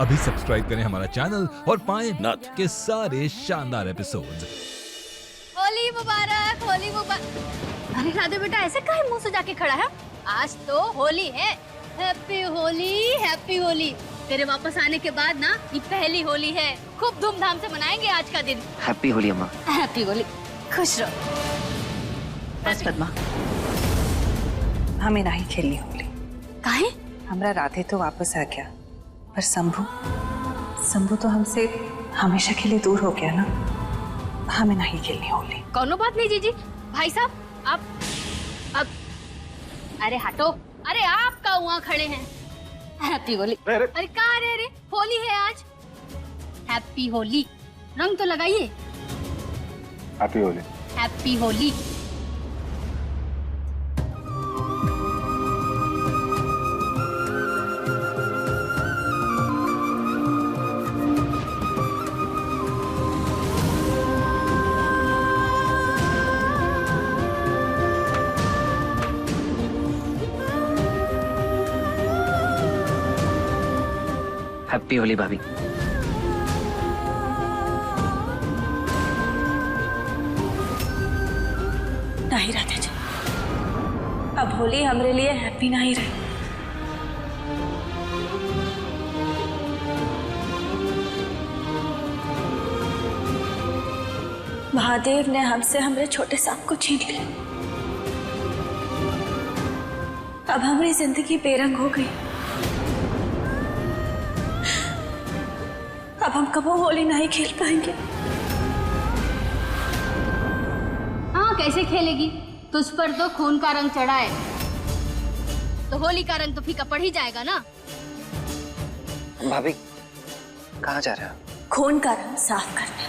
अभी सब्सक्राइब करें हमारा चैनल और पाएं नथ के सारे शानदार एपिसोड्स। होली मुबारक, होली मुबारक। अरे राधे बेटा ऐसे काहे मुंह से जाके खड़ा है? आज तो होली है। Happy Holi, happy Holi. तेरे वापस आने के बाद ना ये पहली होली है। खूब धूमधाम से मनाएंगे आज का दिन। हैप्पी होली अम्मा। हैप्पी होली, खुश रहो। बस पद्मा, हमें नहीं खेलनी होली। काहे? हमरा राधे तो वापस आ गया, पर शंभू तो हमसे हमेशा के लिए दूर हो गया ना। हमें नहीं खेलनी होली। कोनो बात नहीं जीजी। भाई साहब आप अरे हटो। अरे आप का वहाँ खड़े हैं। हैप्पी होली। अरे कहाँ रे? होली है आज। हैप्पी होली। रंग तो लगाइए। Happy Holi. Happy Holi. Happy Holi भाभी। नहीं राधे जी, अब होली हमरे लिए हैप्पी नहीं रही। महादेव ने हमसे हमरे छोटे सांप को छीन लिया। अब हमारी जिंदगी बेरंग हो गई। अब हम कभी होली नहीं खेल पाएंगे। हाँ कैसे खेलेगी? तुझ पर तो खून का रंग चढ़ा है, तो होली का रंग तो फीका पड़ ही जाएगा ना। भाभी कहाँ जा रहे हो? खून का रंग साफ करने।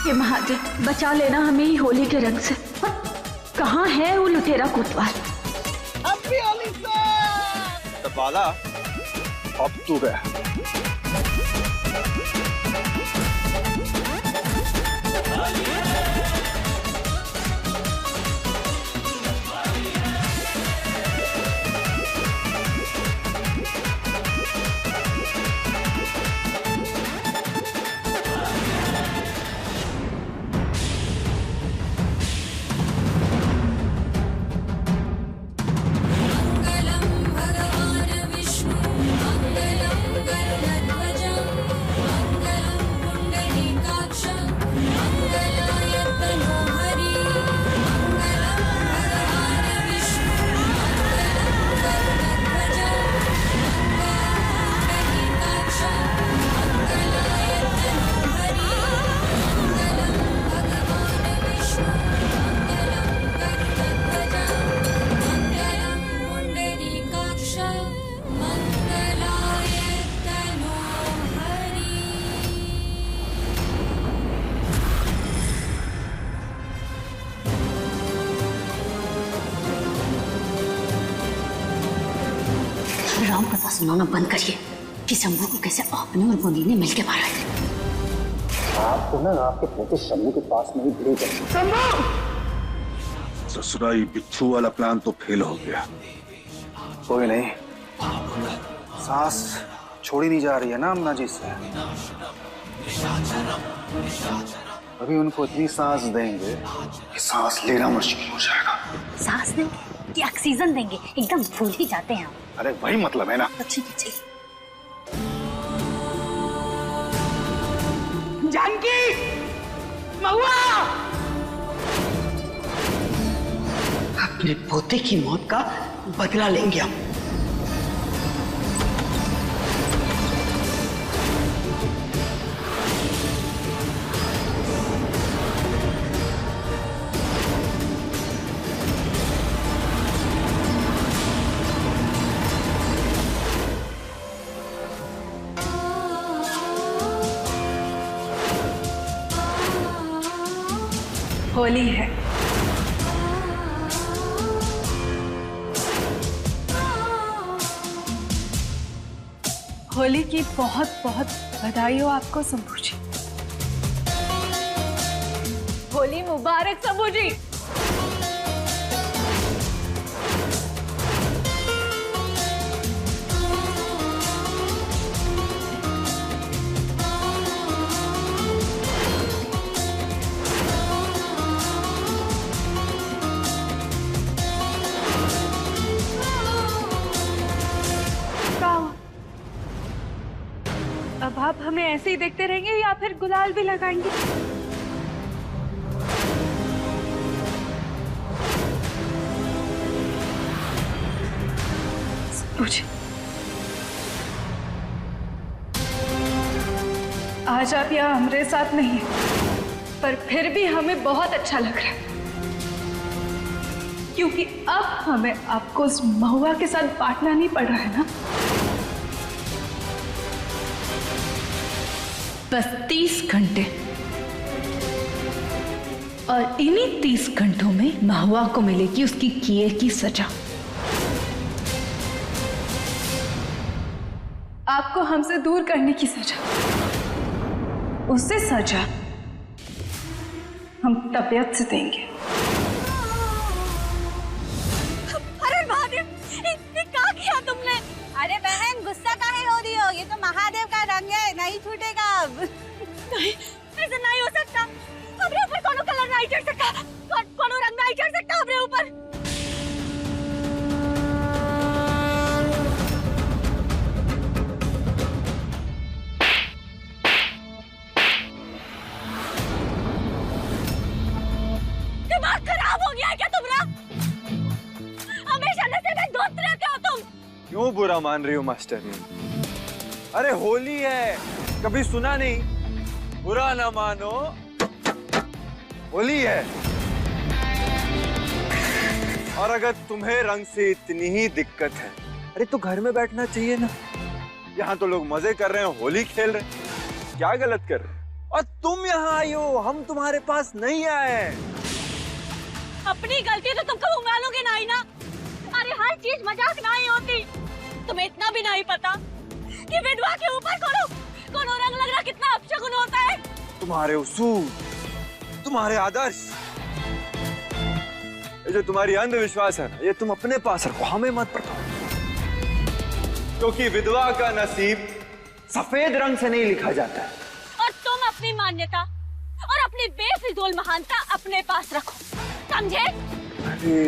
ये महादेव बचा लेना हमें ही होली के रंग से। कहाँ है वो लुटेरा कोतवाल? बाला अब तू गया। राम कथा सुनाना बंद करिए कि शंभू को कैसे आपने और बोनी ने मिलकर मारा है। आपको ना आपके पोते शंभू के पास में ही भेजा। ससुराई बिच्छू वाला प्लान तो फेल हो गया। कोई नहीं, सांस छोड़ी नहीं जा रही है ना अम्मा जी से। अभी उनको इतनी सांस देंगे कि सांस लेना मुश्किल हो जाएगा। सांस देंगे कि ऑक्सीजन देंगे? एकदम भूल ही जाते हैं हम। अरे वही मतलब है ना। तो ठीक है चलिए। जानकी, महुआ, अपने पोते की मौत का बदला लेंगे हम। होली है। होली की बहुत बहुत बधाई हो आपको शंभू जी। होली मुबारक शंभू जी। अब आप हमें ऐसे ही देखते रहेंगे या फिर गुलाल भी लगाएंगे? मुझे आज आप यहाँ हमारे साथ नहीं हैं, पर फिर भी हमें बहुत अच्छा लग रहा है, क्योंकि अब हमें आपको उस महुआ के साथ बांटना नहीं पड़ रहा है ना। बस 30 घंटे, और इन्हीं 30 घंटों में महुआ को मिलेगी उसकी किए की सजा। आपको हमसे दूर करने की सजा, उससे सजा हम तबीयत से देंगे। अरे महादेव, ये क्या किया तुमने? अरे बहन, गुस्सा काहे हो रही हो? ये तो महादेव का रंग है, नहीं छूटेगा अब। नहीं, ऐसा नहीं हो सकता। अपने ऊपर कोनो कलर नहीं चढ़ सकता, कोनो रंग नहीं चढ़ सकता अपने ऊपर। दिमाग खराब हो गया है क्या तुम्हारा? हमेशा नशे में धुत रहते हो तुम। क्यों बुरा मान रही हो मास्टर? अरे होली है, कभी सुना नहीं? बुरा ना मानो, होली है। और अगर तुम्हें रंग से इतनी ही दिक्कत है, अरे तो घर में बैठना चाहिए ना। यहाँ तो लोग मजे कर रहे हैं, होली खेल रहे हैं, क्या गलत कर रहे हैं? और तुम यहाँ आई हो, हम तुम्हारे पास नहीं आए। अपनी गलती तो तुम कभी मानोगे नहीं ना। अरे हर चीज मजाक नहीं होती। तुम्हें इतना भी नहीं पता कि विधवा के ऊपर कोनो रंग लगना कितना अपशगुन होता है। तुम्हारे उसूल, तुम्हारे आदर्श, ये जो तुम्हारी अंधविश्वास है, ये तुम अपने पास रखो, हमें मत बताओ। क्योंकि विधवा का नसीब सफेद रंग से नहीं लिखा जाता है। और तुम अपनी मान्यता और अपनी बेफिजूल महानता अपने पास रखो, समझे? अरे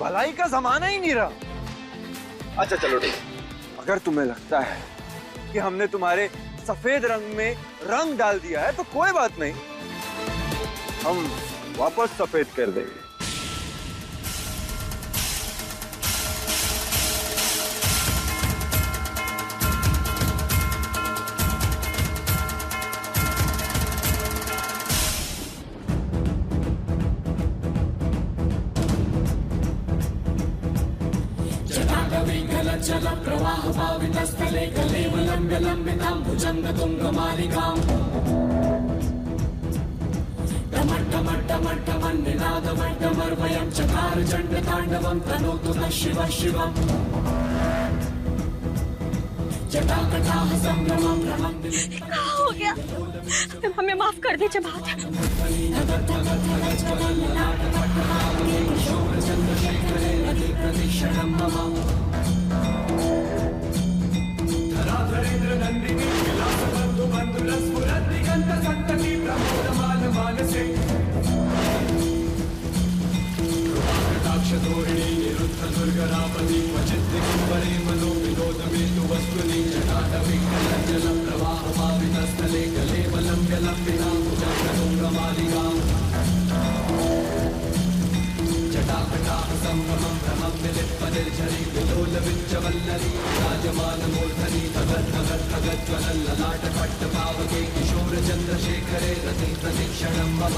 भलाई का जमाना ही नहीं रहा। अच्छा चलो ठीक, अगर तुम्हें लगता है कि हमने तुम्हारे सफेद रंग में रंग डाल दिया है तो कोई बात नहीं, हम वापस सफेद कर देंगे। जल प्रवाह भावितस्थले कलेवलम्ब्य लम्बितां भुजंग तुंग मालिकाम् टमट्टमट्टमट्टमन्निनादमट्टमर्वयं चकार चण्ड ताण्डवं तनोतु नः शिवः शिवम् जटाकटाह संभ्रमं भ्रमं। क्या हो गया? तुम हमें माफ कर दीजिए बात। धराधरेन्द्र नंदिनी विलास बंधु बंधुर स्फुरत् दिगंत संतति प्रमोदमान मानसे कृपाकटाक्ष धोरिणी निरुद्ध दुर्गरापति क्वचित् दिगंबरे मनो विनोद मेतु वस्तुनि जटाटविकलज्जल प्रवाह पावितस्थले कलेवलम्ब्य लम्बितां भुजङ्गतुङ्गमालिकाम् जटाकटाह संभ्रमं भ्रमं विलिप्पनिर्झरी विलोलविच्चवल्लरी राजमानमूर्धनि धगद्धगद्धगज्ज्वलल्ललाटपट्टपावके किशोरचन्द्रशेखरे रति प्रतीक्षणं मम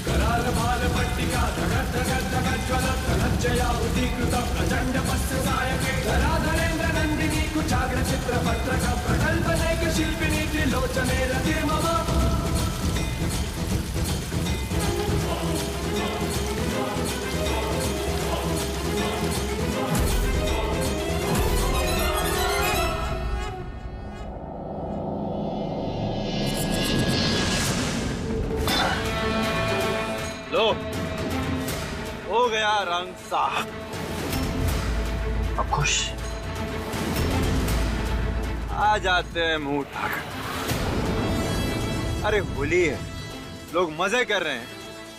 करालभालपट्टिका धगद्धगद्धगज्ज्वलत्तलज्जया उदीकृत प्रचण्डपस्यसायके धराधरेन्द्र नन्दिनी कुचाग्रचित्रपत्रक प्रकल्पनेक शिल्पिनी त्रिलोचने रतिर्मम रंग साफ। अब खुश? आ जाते हैं मुंह उठाकर। अरे होली है, लोग मजे कर रहे हैं,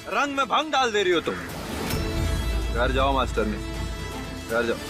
रंग में भंग डाल दे रही हो तुम। घर जाओ मास्टरनी, घर जाओ।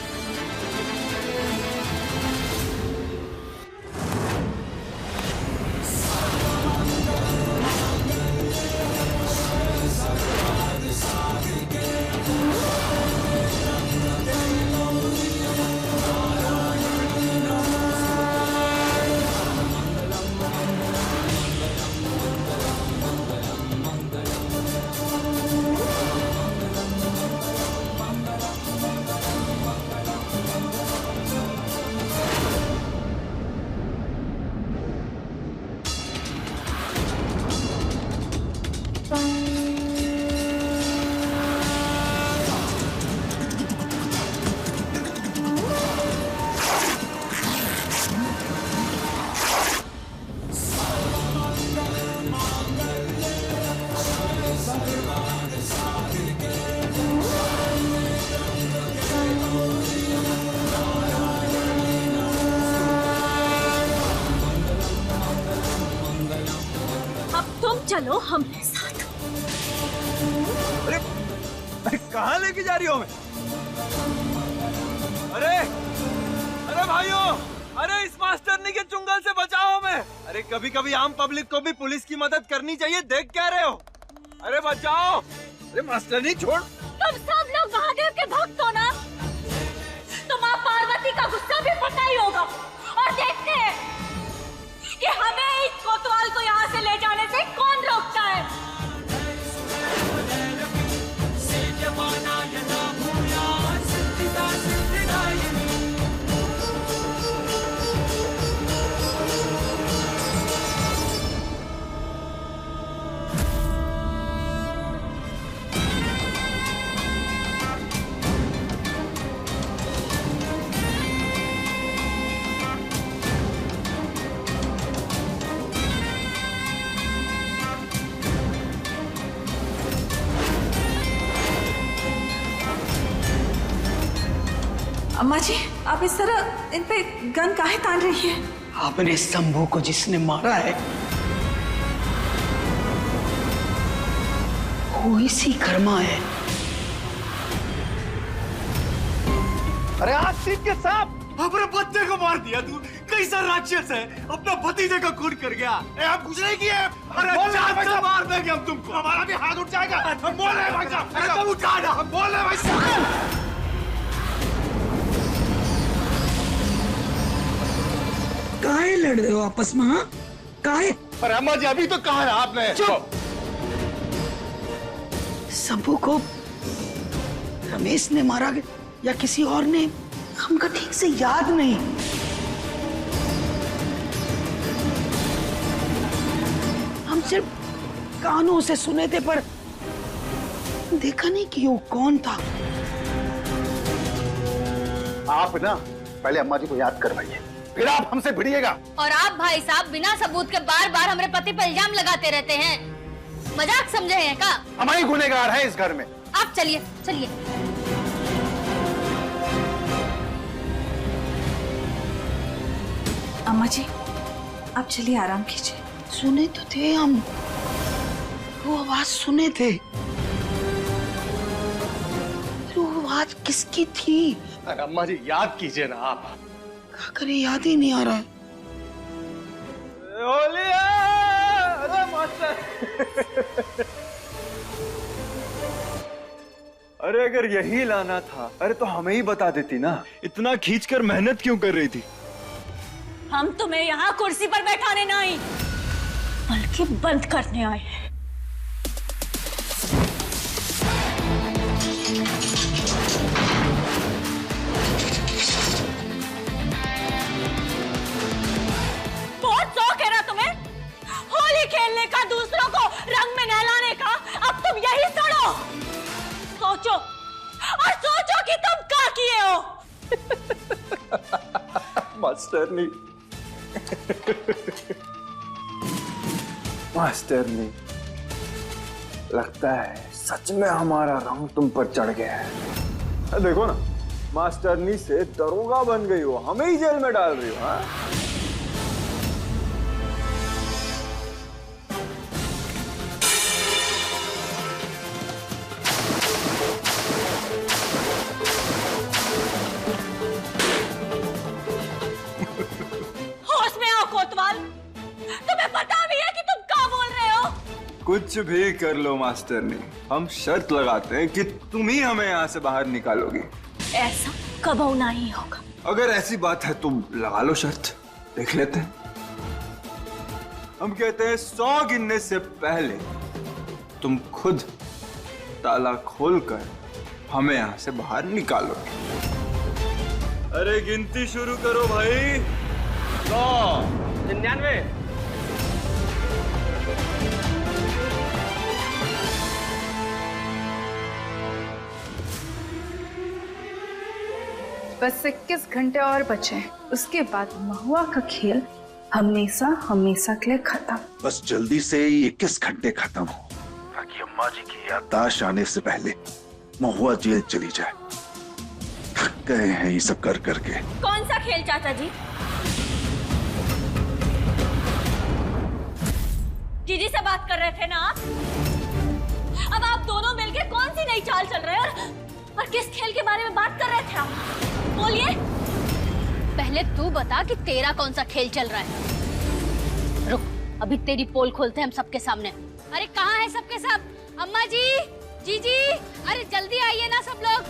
चलो हमारे साथ। अरे अरे कहाँ लेके जा रही हो हमें? अरे अरे भाइयों, अरे इस मास्टरनी के चुंगल से बचाओ हमें। अरे कभी कभी आम पब्लिक को भी पुलिस की मदद करनी चाहिए, देख क्या रहे हो? अरे बचाओ। अरे मास्टरनी छोड़। तुम सब लोग महादेव के भक्त हो ना, तो माँ पार्वती का गुस्सा भी पता ही होगा। और देखते हैं कि हमें इस कोतवाल को यहाँ से ले जाने से कौन रोकता है। अम्मा जी, आप इस तरह इन पे गन काहे तान रही है? आपने शंभू को जिसने मारा है वो इसी कर्मा है। अरे आज सीट के सांप, अपने बच्चे को मार दिया तू। कैसा राक्षस है, अपना भतीजे का खून कर गया। हम कुछ नहीं किए। अरे जान से मार देंगे हम तुमको। हमारा भी हाथ उठ जाएगा। हम बोल रहे हैं भाई साहब। अरे तुम उठा ना, हम बोल रहे हैं भाई साहब। काहे लड़ रहे हो आपस में? हाँ काहे? अरे अम्मा जी अभी तो कहा है आपने। चुप। शंभू को रमेश ने मारा या किसी और ने, हमको ठीक से याद नहीं। हम सिर्फ कानों से सुने थे पर देखा नहीं कि वो कौन था। आप ना पहले अम्मा जी को याद करवाइए, फिर आप हमसे भिड़िएगा। और आप भाई साहब बिना सबूत के बार बार हमारे पति पर इल्जाम लगाते रहते हैं। मजाक समझे हैं क्या? हमारी गुनहगार है इस घर में। आप चलिए चलिए। अम्मा जी, आप चलिए आराम कीजिए। सुने तो थे हम, वो आवाज सुने थे। वो आवाज किसकी थी? अरे अम्मा जी याद कीजिए ना आप। क्या करे, याद ही नहीं आ रहा है। अरे मास्टर। अरे अगर यही लाना था, अरे तो हमें ही बता देती ना। इतना खींचकर मेहनत क्यों कर रही थी? हम तुम्हें यहाँ कुर्सी पर बैठाने ना आई, बल्कि बंद करने आए हैं। बहुत शौक है ना तुम्हें होली खेलने का, दूसरों को रंग में नहलाने का। अब तुम यही सड़ो। सोचो और सोचो कि तुम क्या किए हो। मास्टरनी। मास्टरनी, लगता है सच में हमारा रंग तुम पर चढ़ गया है। देखो ना, मास्टरनी से दरोगा बन गई हो, हमें ही जेल में डाल रही हो। हाँ, होश में आओ कोतवाल, तुम्हें पता भी है कि तुम क्या बोल रहे हो? कुछ भी कर लो मास्टरनी, हम शर्त लगाते हैं कि तुम ही हमें यहाँ से बाहर निकालोगी। ऐसा कबो नहीं होगा। अगर ऐसी बात है तुम लगा लो शर्त, देख लेते हैं। हम कहते हैं 100 गिनने से पहले तुम खुद ताला खोलकर हमें यहां से बाहर निकालो। अरे गिनती शुरू करो भाई। 100, 99। बस 21 घंटे और बचे हैं, उसके बाद महुआ का खेल हमेशा हमेशा के लिए खत्म। बस जल्दी से 21 घंटे खत्म हो ताकि अम्मा जी की याददाश्त आने से पहले महुआ जेल चली जाए। थक गए हैं ये सब कर करके। कौन सा खेल चाचा जी? जीजी से बात कर रहे थे ना आप? अब आप दोनों मिलके कौन सी नई चाल चल रहे हैं और किस खेल के बारे में बात कर रहे थे आप? बोलिए। पहले तू बता कि तेरा कौन सा खेल चल रहा है। रुक, अभी तेरी पोल खोलते हैं हम सबके सामने। अरे कहाँ है सबके सब? अम्मा जी, जीजी, अरे जल्दी आइए ना सब लोग।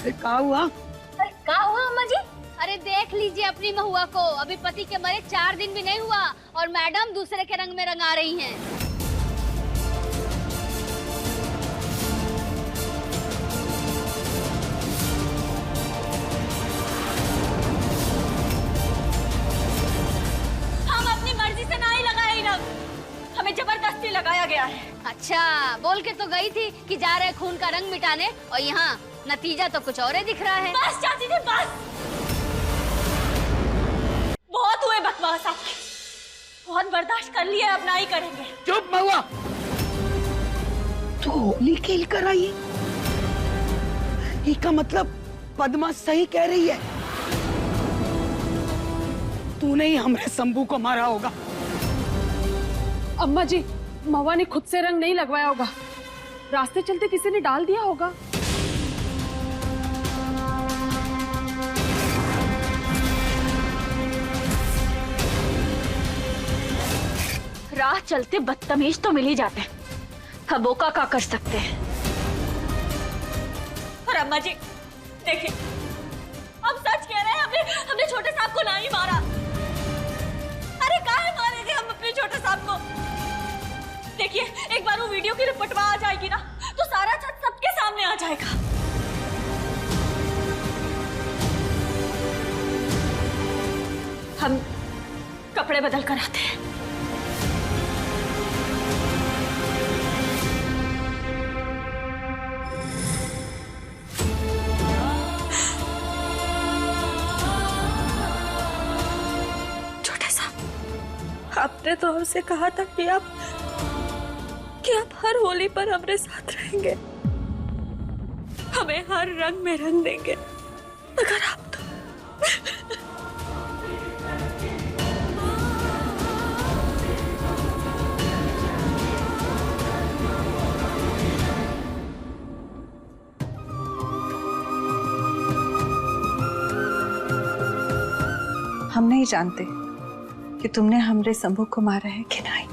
क्या हुआ? अरे क्या हुआ अम्मा जी? अरे देख लीजिए अपनी महुआ को, अभी पति के मरे 4 दिन भी नहीं हुआ और मैडम दूसरे के रंग में रंगा रही हैं। हमें जबरदस्ती लगाया गया है। अच्छा, बोल के तो गई थी कि जा रहे खून का रंग मिटाने और यहाँ नतीजा तो कुछ और ही दिख रहा है। बस चाची जी बस, बहुत हुए बकवास आपके, बहुत बर्दाश्त कर लिया, अब नहीं करेंगे। चुप महुआ, तू होली खेल कर आई? इसका मतलब पद्मा सही कह रही है, तूने ही हमरे शंभू को मारा होगा। अम्मा जी, महुआ ने खुद से रंग नहीं लगवाया होगा, रास्ते चलते किसी ने डाल दिया होगा। राह चलते बदतमीज तो मिल ही जाते हैं, खबोका का कर सकते हैं। और अम्मा जी देखिए, हम सच कह रहे हैं, हमने छोटे साहब को नहीं मारा। अरे काहे मारेंगे हम अपने छोटे साहब को? देखिए, एक बार वो वीडियो की रिपोर्टवा आ जाएगी ना, तो सारा सच सबके सामने आ जाएगा। हम कपड़े बदल कर आते हैं। छोटे साहब, आपने तो हमसे कहा था कि आप हर होली पर हमारे साथ रहेंगे, हमें हर रंग में रंग देंगे, मगर आप तो हम नहीं जानते कि तुमने हमरे शंभू को मारा है कि नहीं,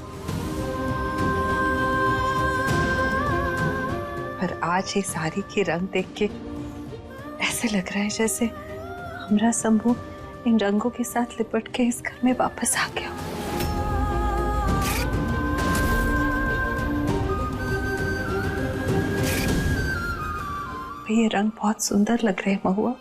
पर आज ये साड़ी की रंग देख के ऐसे लग रहा है जैसे हमरा शंभू इन रंगों के साथ लिपट के इस घर में वापस आ गया। ये रंग बहुत सुंदर लग रहे हैं महुआ।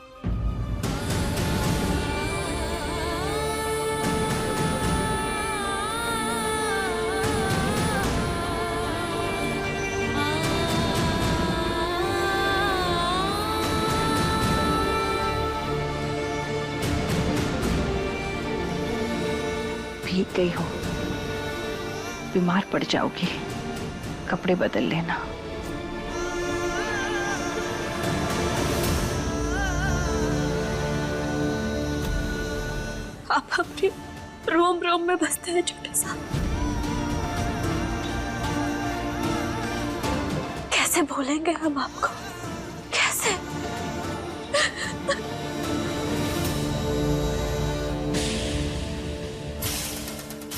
भीग गई हो, बीमार पड़ जाओगी, कपड़े बदल लेना। आप अपने रोम रोम में बसते हैं छोटे सा। कैसे भूलेंगे हम आपको, कैसे?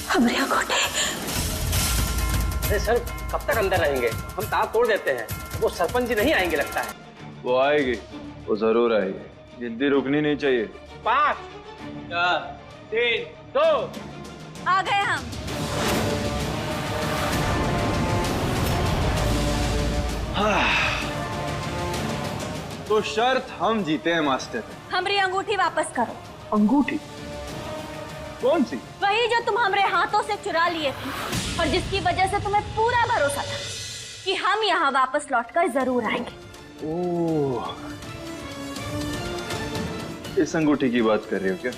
हमारे अंगूठे। अरे सर, कब तक अंदर रहेंगे? हम तार तोड़ देते हैं। वो सरपंच जी नहीं आएंगे लगता है। वो आएगी, वो जरूर आएगी। जिद्दी रुकनी नहीं चाहिए। 5 4 3 2 आ गए हम। तो शर्त हम जीते हैं मास्टर। हमारी अंगूठी वापस करो। अंगूठी? कौन सी? वही जो तुम हमारे हाथों से चुरा लिए थे और जिसकी वजह से तुम्हें पूरा भरोसा था कि हम यहाँ वापस लौटकर जरूर आएंगे। ओह, इस अंगूठी की बात कर रही हो क्या?